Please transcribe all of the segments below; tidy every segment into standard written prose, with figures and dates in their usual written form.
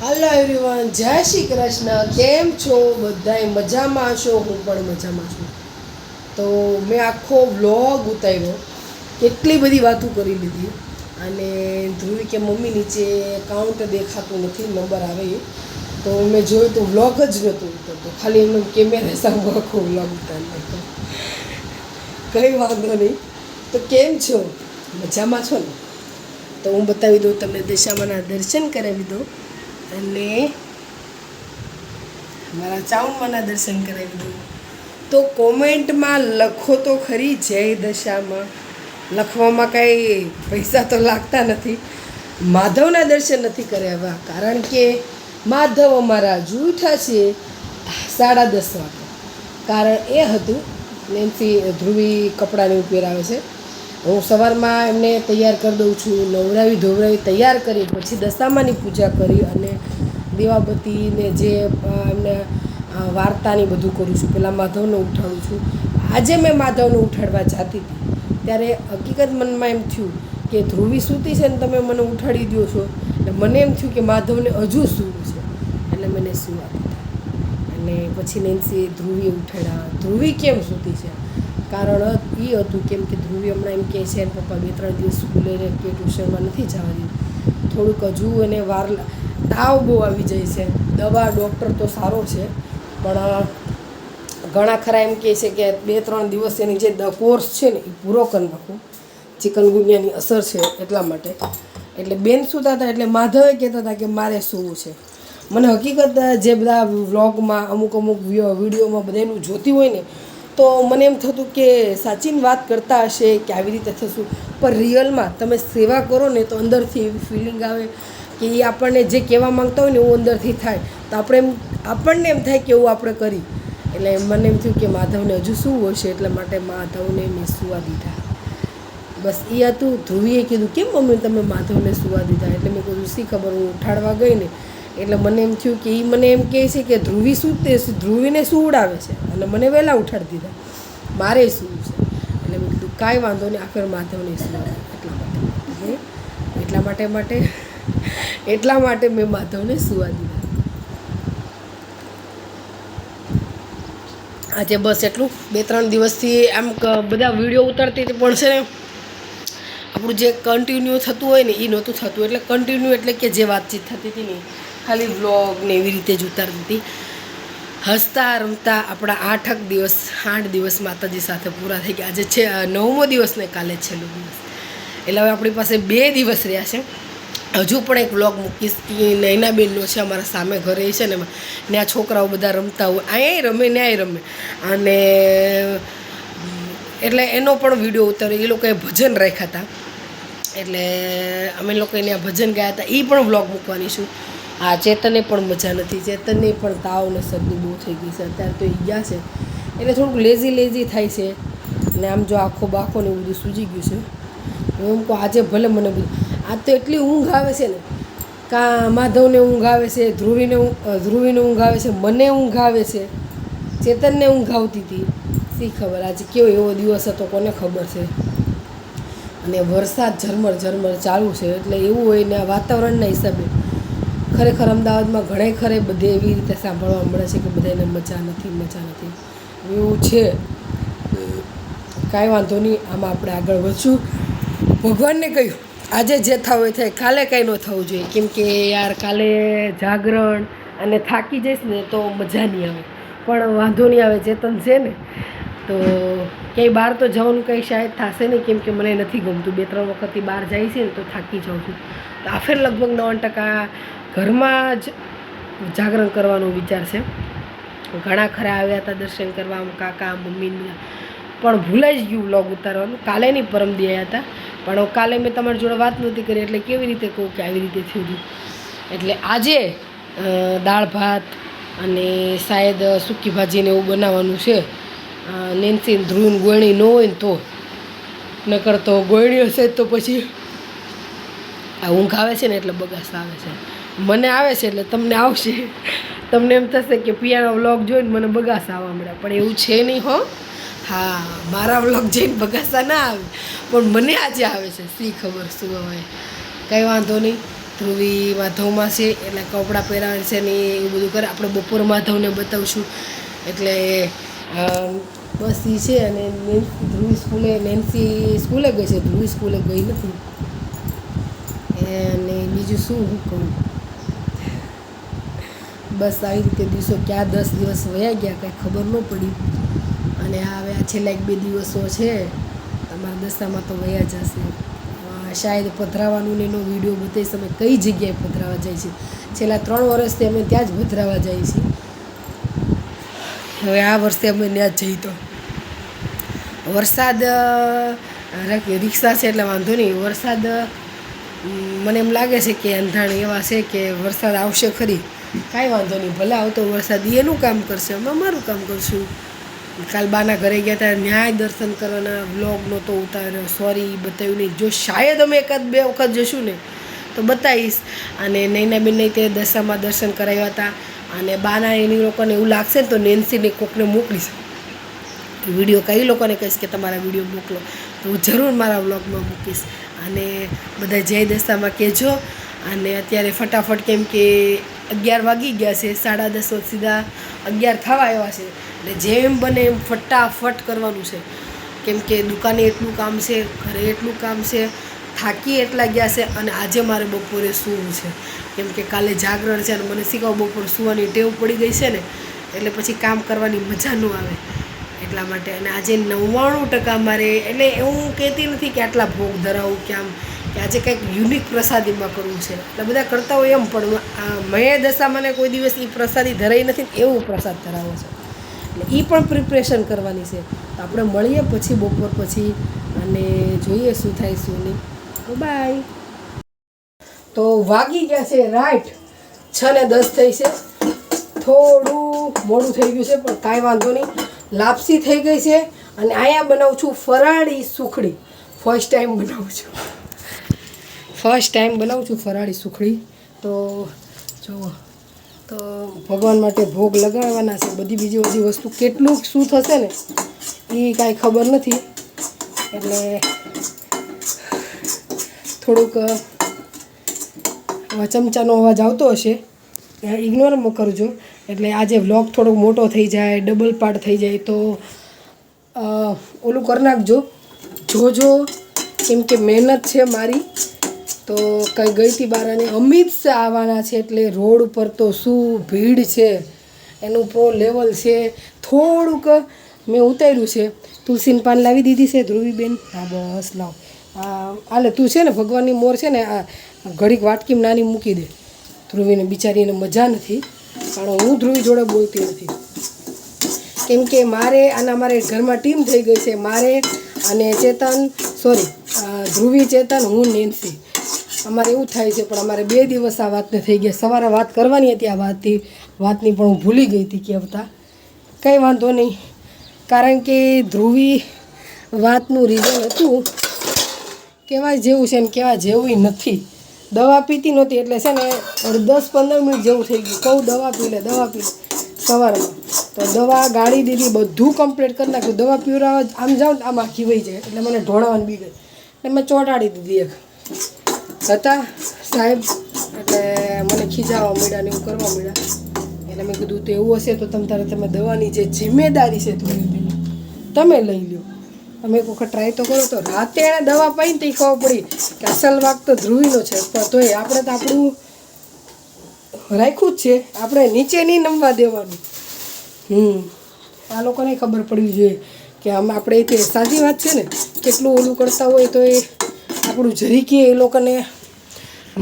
હાલો everyone, જય શ્રી કૃષ્ણ. કેમ છો બધાય? મજામાં છો? હું પણ મજામાં છું. તો મેં આખો વ્લોગ ઉતાર્યો, કેટલી બધી વાતો કરી લીધી. અને ધ્રુવી કે મમ્મી નીચે કાઉન્ટ દેખાતું નથી, નંબર આવે એ. તો મેં જોયું તો વ્લોગ જ નહોતું ઉતરતો, ખાલી એમનો કેમેરા સામે આખો વ્લોગ ઉતારી નાખ્યો. કંઈ વાંધો નહીં. તો કેમ છો? મજામાં છો ને? તો હું બતાવી દઉં તમને, દશામાના દર્શન કરાવી દઉં અને મારા ચાઉમાના દર્શન કરાવી દઉં. તો કોમેન્ટમાં લખો તો ખરી, જય દશામાં. લખવામાં કાંઈ પૈસા તો લાગતા નથી. માધવના દર્શન નથી કર્યા, કારણ કે માધવ અમારા જૂઠા છે 10:30 વાગે. કારણ એ હતું, નેન્સી ધ્રુવી કપડાને પહેરાવે છે. હું સવારમાં એમને તૈયાર કરી દઉં છું, નવરાવી ધોવરાવી તૈયાર કરી, પછી દશામાની પૂજા કરી અને દીવાબત્તીને જે એમને વાર્તાની બધું કરું છું. પહેલાં માધવને ઉઠાડું છું. આજે મેં માધવને ઉઠાડવા જતી હતી ત્યારે હકીકત મનમાં એમ થયું કે ધ્રુવી સૂતી છે ને તમે મને ઉઠાડી દો છો. એટલે મને એમ થયું કે માધવને હજુ સૂવું છે, એટલે મને સૂવા દીધા. અને પછી નેન્સી ધ્રુવી ઉઠાડ્યા. ધ્રુવી કેમ સૂતી છે? કારણ એ હતું કેમ કે ધ્રુવી હમણાં એમ કહે છે પપ્પા 2-3 દિવસ સ્કૂલે કે ટ્યુશનમાં નથી જવા દીધું, થોડુંક હજુ એને વાર, તાવ બહુ આવી જાય છે. દવા ડૉક્ટર તો સારો છે, પણ ઘણા ખરા એમ કહે છે કે 2-3 દિવસ એની જે કોર્સ છે ને એ પૂરો કરી નાખું, ચિકનગુનિયાની અસર છે એટલા માટે. એટલે બેન સૂતા હતા એટલે માધવે કહેતા હતા કે મારે સૂવું છે. મને હકીકત જે બધા વ્લોગમાં અમુક વિડીયોમાં બધાનું જોતી હોય ને, તો મને એમ થતું કે સાચીને વાત કરતા હશે કે આવી રીતે થશું, પણ રિયલમાં તમે સેવા કરો ને તો અંદરથી એવી ફિલિંગ આવે કે એ આપણને જે કહેવા માંગતા હોય ને એવું અંદરથી થાય. તો આપણને એમ થાય કે એવું આપણે કરી. એટલે મને એમ થયું કે માધવને હજુ શું હશે, એટલા માટે માધવને મેં સૂવા દીધા. બસ એ હતું. ધ્રુવીએ કીધું કેમ મમ્મી તમે માધવને સૂવા દીધા? એટલે મેં કીધું શી ખબર, હું ઉઠાડવા ગઈ ને એટલે મને એમ થયું કે એ મને એમ કહે છે કે ધ્રુવી સૂતે, ધ્રુવીને સુવડાવે છે અને મને વહેલા ઉઠાડી દીધા, મારે સૂવું છે. એટલે મેં કીધું કાંઈ વાંધો નહીં, આખર માધવને સુવા. એટલા માટે મેં માધવને સુવા દીધા. આજે બસ એટલું. 2-3 દિવસથી આમ બધા વિડીયો ઉતારતી હતી, પણ છે ને આપણું જે કન્ટિન્યુ થતું હોય ને એ નહોતું થતું. એટલે કન્ટિન્યુ એટલે કે જે વાતચીત થતી હતી ને ખાલી વ્લોગ ને એવી રીતે જ ઉતારતી હતી. હસતા રમતા આપણા 8 દિવસ માતાજી સાથે પૂરા થઈ ગયા. આજે છે 9મો દિવસ ને કાલે છેલ્લો દિવસ. એટલે હવે આપણી પાસે 2 દિવસ રહ્યા છે. હજુ પણ એક વ્લોગ મૂકીશ, એ નૈના બેનનો છે, અમારા સામે ઘરે છે ને, ને આ છોકરાઓ બધા રમતા હોય, અહીંયા રમે ને આય રમે. અને એટલે એનો પણ વિડીયો ઉતાર્યો. એ લોકોએ ભજન રાખ્યા હતા, એટલે અમે લોકોએ ત્યાં ભજન ગાયા હતા. એ પણ વ્લોગ મૂકવાની છું. આ ચેતનને પણ મજા નથી, ચેતનને પણ તાવ ને શરદી બહુ થઈ ગઈ છે અત્યારે. તો એ ગયા છે એટલે થોડુંક લેઝી થાય છે. અને આમ જો આખો બાખો ને એવું બધું સૂજી ગયું છે. હું કહું આજે ભલે મને બધું, આજ તો એટલી ઊંઘ આવે છે ને, કાં માધવને ઊંઘ આવે છે, ધ્રુવીને ઊંઘ આવે છે, મને ઊંઘ આવે છે, ચેતનને ઊંઘ આવતી હતી. શી ખબર આજે કેવો એવો દિવસ હતો, કોને ખબર છે. અને વરસાદ ઝરમર ચાલુ છે, એટલે એવું હોય ને આ વાતાવરણના હિસાબે ખરેખર અમદાવાદમાં ઘણે ખરે બધે એવી રીતે સાંભળવા મળે છે કે બધાને મજા નથી એવું છે. કાંઈ વાંધો નહીં, આમાં આપણે આગળ વધશું. ભગવાનને કહ્યું આજે જે થવું એ થાય, કાલે કાંઈ ન થવું જોઈએ, કેમ કે યાર કાલે જાગરણ અને થાકી જઈશ ને તો મજા નહીં આવે. પણ વાંધો નહીં આવે, ચેતન છે ને તો ક્યાંય બહાર તો જવાનું કંઈ શાયદ થશે નહીં, કેમ કે મને નથી ગમતું. 2-3 વખતથી બહાર જાય છે ને તો થાકી જાઉં છું. તો આ ફેર લગભગ 90% ઘરમાં જ જાગરણ કરવાનો વિચાર છે. ઘણા ખરા આવ્યા હતા દર્શન કરવા, કાકા મમ્મીને, પણ ભૂલાઈ જ ગયું વ્લોગ ઉતારવાનું. કાલે નહીં પરમ દી આવ્યા હતા, પણ કાલે મેં તમારી જોડે વાત નહોતી કરી, એટલે કેવી રીતે કહું કે આવી રીતે થયું હતું. એટલે આજે દાળ ભાત અને શાયદ સૂકી ભાજીને એવું બનાવવાનું છે. નેન્સી ધ્રુવ ગોળણી ન હોય ને તો, નકર તો ગોળણી હશે તો પછી આ ઊંઘ આવે છે ને એટલે બગાસ આવે છે. મને આવે છે એટલે તમને આવશે. તમને એમ થશે કે પિયાનો વ્લોગ જોઈને મને બગાસ આવવા મળ્યા, પણ એવું છે નહીં હો. હા, મારા વ્લોગ જોઈને બગાસા ના આવે, પણ મને આજે આવે છે. શી ખબર શું હોય, કંઈ વાંધો નહીં. ધ્રુવી માધવમાં છે એટલે કપડાં પહેરાવે છે ને એવું બધું કરે. આપણે બપોર માધવને બતાવશું. એટલે બસ એ છે. અને નેન્સી સ્કૂલે ગઈ છે, ધ્રુવી સ્કૂલે ગઈ નથી. અને બીજું શું કહું, બસ આવી રીતે દિવસો ક્યાં 10 દિવસ વયા ગયા કંઈ ખબર ન પડી. અને હવે આ છેલ્લા 1-2 દિવસો છે તમારા દશામાં તો વયા જશે. શાયદ પધરાવાનું એનો વિડીયો બતાવીશ અમે કઈ જગ્યાએ પધરાવા જાય છે. છેલ્લા 3 વર્ષથી અમે ત્યાં જ પધરાવા જઈએ છીએ. હવે આ વર્ષે અમે ત્યાં જ જઈએ. તો વરસાદ રિક્ષા છે એટલે વાંધો નહીં. વરસાદ મને એમ લાગે છે કે અંધાણ એવા છે કે વરસાદ આવશે ખરી. કાંઈ વાંધો નહીં, ભલે આવતો વરસાદ એનું કામ કરશે, અમે અમારું કામ કરશું. કાલ બાના ઘરે ગયા હતા, ન્યાય દર્શન કરવાના, વ્લોગ નહોતો ઉતાર્યો, સોરી બતાવ્યું નહીં. જો શાયદ અમે 1-2 વખત જશું ને તો બતાવીશ. અને નૈનાબેનને તે દશામાં દર્શન કરાવ્યા હતા. અને બાના એની લોકોને એવું લાગશે ને તો નેન્સીને કોકને મોકલીશ વિડીયો. કઈ લોકોને કહીશ કે તમારા વિડીયો મોકલો તો હું જરૂર મારા વ્લોગમાં મૂકીશ. અને બધા જય દશામાં કહેજો. અને અત્યારે ફટાફટ, કેમ કે 11 વાગી ગયા છે, 10:30 સીધા 11 થવા આવ્યા છે. એટલે જેમ બને એમ ફટાફટ કરવાનું છે. કેમ કે દુકાને એટલું કામ છે, ઘરે એટલું કામ છે, થાકી એટલા ગયા છે. અને આજે મારે બપોરે સૂવું છે, કેમ કે કાલે જાગરણ છે. અને મને શીખવા બપોરે સૂવાની ટેવ પડી ગઈ છે ને, એટલે પછી કામ કરવાની મજા ન આવે એટલા માટે. અને આજે 99% મારે, એટલે હું કહેતી નથી કે આટલા ભોગ ધરાવું કે આમ, કે આજે કંઈક યુનિક પ્રસાદીમાં કરવું છે. એટલે બધા કરતા હોય એમ, પણ મેં દશા મને કોઈ દિવસ એ પ્રસાદી ધરાઈ નથી ને એવું પ્રસાદ ધરાવો છે. એટલે એ પણ પ્રિપરેશન કરવાની છે. તો આપણે મળીએ પછી બપોર પછી અને જોઈએ શું થાય શું નહીં. બાય. તો વાગી ગયા છે રાઈટ 6:10 થઈ છે. થોડું મોડું થઈ ગયું છે પણ કાંઈ વાંધો નહીં. લાપસી થઈ ગઈ છે. અને અહીંયા બનાવું છું ફરાળી સુખડી. ફર્સ્ટ ટાઈમ બનાવું છું ફરાળી સુખડી. તો જુઓ, તો ભગવાન માટે ભોગ લગાડવાના છે. બધી બીજી વસ્તુ કેટલું શું થશે ને એ કાંઈ ખબર નથી. એટલે થોડુંક ચમચાનો અવાજ આવતો હશે, ઇગ્નોર કરજો. એટલે આજે વ્લોગ થોડોક મોટો થઈ જાય, ડબલ પાર્ટ થઈ જાય તો ઓલું કરી નાખજો, જોજો. કેમ કે મહેનત છે મારી. તો કંઈ ગઈ હતી બહાર. અને અમિત શાહ આવવાના છે એટલે રોડ ઉપર તો શું ભીડ છે, એનું પ્રો લેવલ છે. થોડુંક મેં ઉતાર્યું છે. તુલસીની પાન લાવી દીધી છે ધ્રુવીબેન. હા બસ લાવ. હાલે તું છે ને ભગવાનની મોર છે ને, આ ઘડીક વાટકીમાં નાની મૂકી દે. ધ્રુવીને બિચારીને મજા નથી, કારણ હું ધ્રુવી જોડે બોલતી નથી. કેમ કે મારે અને અમારે ઘરમાં ટીમ થઈ ગઈ છે. મારે અને ચેતન, સોરી ધ્રુવી, ચેતન, હું, નેન્સી, અમારે એવું થાય છે. પણ અમારે 2 દિવસ આ વાતને થઈ ગયા. સવારે વાત કરવાની હતી આ વાતની પણ હું ભૂલી ગઈ હતી કહેતા. કંઈ વાંધો નહીં, કારણ કે ધ્રુવી વાતનું રીઝન હતું કહેવા જેવું છે ને કહેવા જેવું નથી. દવા પીતી નહોતી એટલે છે ને 10-15 મિનિટ જેવું થઈ ગયું. કહું દવા પી લે સવારમાં. તો દવા ગાળી દીધી, બધું કમ્પ્લીટ કરી નાખ્યું. દવા પીવડાવવા આમ જાઉં ને આમ આખી વહી જાય. એટલે મને ઢોળાવાની બી ગઈ. એટલે મેં ચોંટાડી દીધી. એક હતા સાહેબ, એટલે મને ખીજાવા મળ્યા ને એવું કરવા મળ્યા. એટલે મેં કીધું તો એવું હશે તો તમે દવાની જે જિમ્મેદારી છે થોડી તમે લઈ લો. તમે એક વખત ટ્રાય તો કરો. તો રાતે એણે દવા પાઈને તો ખબર પડી કે અસલ વાગ તો ધ્રુવીનો છે. પણ તોય આપણે તો આપણું રાખ્યું જ છે, આપણે નીચે નહીં નમવા દેવાનું. આ લોકોને ખબર પડવી જોઈએ કે આમ આપણે તે સાચી વાત છે ને. કેટલું ઓલું કરતા હોય તો એ આપણું જરીકે એ લોકોને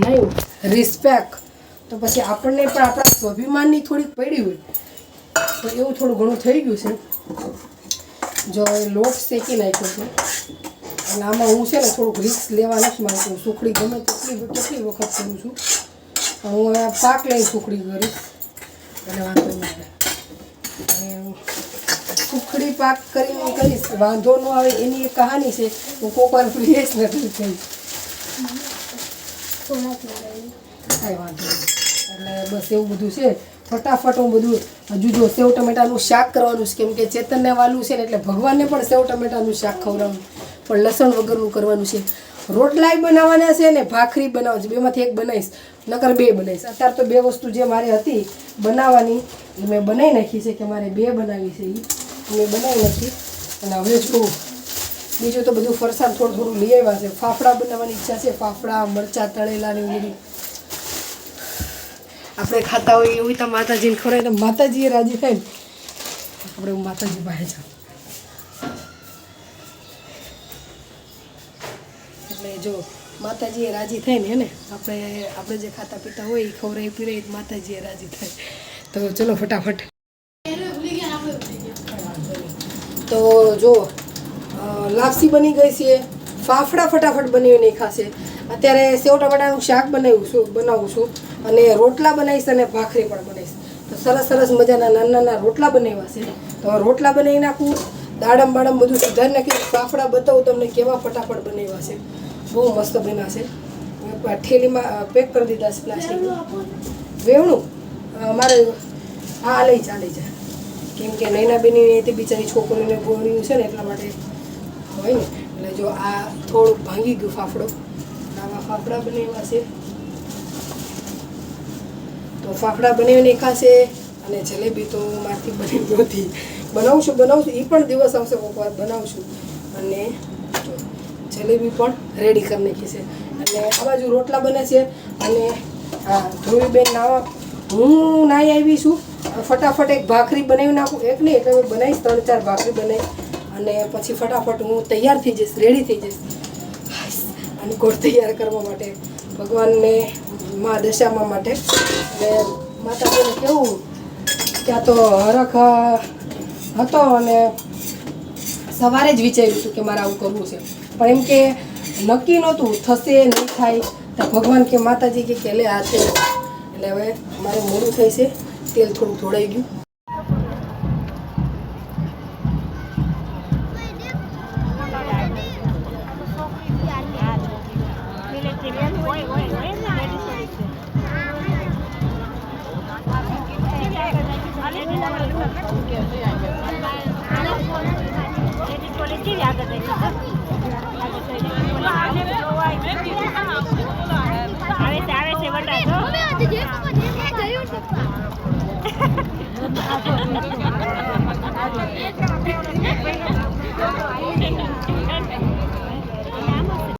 નહીં રિસ્પેક્ટ, તો પછી આપણને પણ આપણા સ્વાભિમાનની થોડીક પડી હોય તો એવું થોડું ઘણું થઈ ગયું છે. જો એ લોટ શેકી નાખ્યો છે. અને આમાં હું છે ને થોડુંક રિસ્ક લેવા નથી માંગતું. સુખડી ગમે કેટલી વખત કરું છું. હું હવે પાક લઈને સુખડી કરીશ એટલે વાંધો નહીં આવે. અને સુખડી પાક કરીને કરીશ, વાંધો ન આવે. એની એક કહાની છે, હું કોક વાર પ્લીઝ નથી કહીશ. કાંઈ વાંધો નહીં. એટલે બસ એવું બધું છે. ફટાફટ હું બધું હજુ જો સેવ ટમેટાનું શાક કરવાનું છે. કેમ કે ચેતનને વાલું છે ને એટલે ભગવાનને પણ સેવ ટમેટાનું શાક ખવડાવવાનું, પણ લસણ વગરનું કરવાનું છે. રોટલાય બનાવવાના છે ને ભાખરી બનાવું છે, બેમાંથી એક બનાવીશ, નકર બે બનાવીશ. અત્યારે તો બે વસ્તુ જે મારી હતી બનાવવાની એ મેં બનાવી નાખી છે, કે મારે બે બનાવી છે એ મેં બનાવી નાખી. અને હવે જો બીજું તો બધું ફરસાણ થોડું થોડું લઈ આવ્યા છે. ફાફડા બનાવવાની ઈચ્છા છે, ફાફડા મરચાં તળેલા ને એવું બધું આપણે ખાતા હોય એવું તો માતાજીને ખવડાય તો માતાજીએ રાજી થાય ને. આપણે માતાજી પાસે જાઓ એટલે જો માતાજીએ રાજી થાય ને એને આપણે જે ખાતા પીતા હોય એ ખવડાવી પીરાય માતાજીએ રાજી થાય. તો ચલો ફટાફટ. તો જો લાપસી બની ગઈ છે, ફાફડા ફટાફટ બનાવીને ખાશે. અત્યારે સેવ ટમાટાનું શાક બનાવું છું અને રોટલા બનાવીશ અને ભાખરી પણ બનાવીશ. તો સરસ સરસ મજાના નાના નાના રોટલા બનાવ્યા છે. તો રોટલા બનાવી નાખું, દાડમ બાડમ બધું સુધારી નાખી. ફાફડા બતાવું તમને કેવા ફટાફટ બનાવ્યા છે, બહુ મસ્ત બન્યા છે. ઠેલીમાં પેક કરી દીધા છે પ્લાસ્ટિકનું. વેવણું મારે હા લઈ જાય, કેમ કે નૈના બેની તે બિચારી છોકરીઓને ગોળ્યું છે ને એટલા માટે હોય ને. એટલે જો આ થોડુંક ભાંગી ગયું ફાફડો, આવા ફાફડા બનાવ્યા છે. તો ફાફડા બનાવીને ખાશે. અને જલેબી તો મારથી બની નહોતી, બનાવશું એ પણ દિવસ આવશે કોઈક વાર બનાવશું. અને જલેબી પણ રેડી કરી નાખી છે. અને આ બાજુ રોટલા બને છે. અને હા ધ્રુવીબેન હું નાહી આવી છું, ફટાફટ એક ભાખરી બનાવી નાખું, એક નહીં એટલે હું બનાવીશ 3-4 ભાખરી બનાવી અને પછી ફટાફટ હું તૈયાર થઈ જઈશ, રેડી થઈ જઈશ અને ગોળ તૈયાર કરવા માટે, ભગવાનને મા દશામાં માટે. એટલે માતાજીને કેવું ત્યાં તો હરખ હતો અને સવારે જ વિચાર્યું હતું કે મારે આવું કરવું છે, પણ એમ કે નક્કી નહોતું થશે નહીં થાય. તો ભગવાન કે માતાજી કે લે આ છે. એટલે હવે મારે મોડું થાય છે, તેલ થોડું ધોળાઈ ગયું.